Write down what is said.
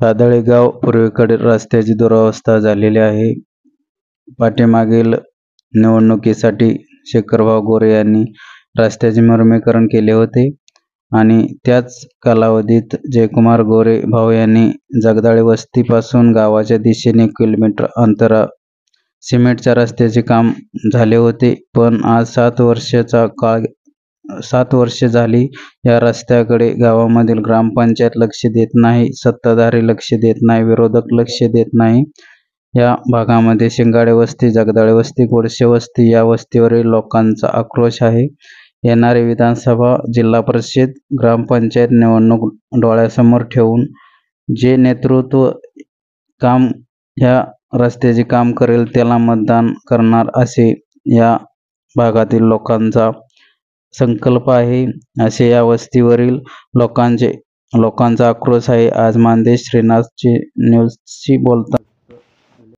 सादळे गाव पूर्वेकडील रस्त्याची दुरवस्था झालेली आहे. पाठीमागील निवडणुकीसाठी शेखरभाऊ गोरे यांनी रस्त्याचे मुर्मीकरण केले होते आणि त्याच कालावधीत जयकुमार गोरे भाऊ यांनी जगदाळे वस्तीपासून गावाच्या दिशेने किलोमीटर अंतरावर सिमेंटच्या रस्त्याचे काम झाले होते. पण आज 7 वर्षे झाली या रस्त्याकडे गावामधील ग्रामपंचायत लक्ष देत नाही, सत्ताधारी लक्ष देत नाही, विरोधक लक्ष देत नाही. या भागामध्ये शिंगाडे वस्ती, जगदाळे वस्ती, गोडसे वस्ती या वस्तीवरील लोकांचा आक्रोश आहे. येणारे विधानसभा, जिल्हा परिषद, ग्रामपंचायत निवडणूक डोळ्यासमोर ठेवून जे नेतृत्व काम ह्या रस्त्याचे काम करेल त्याला मतदान करणार असे या भागातील लोकांचा संकल्प आहे, असे या वस्तीवरील लोकांचा आक्रोश आहे. आज मानदेश श्रीनाथची न्यूजशी बोलता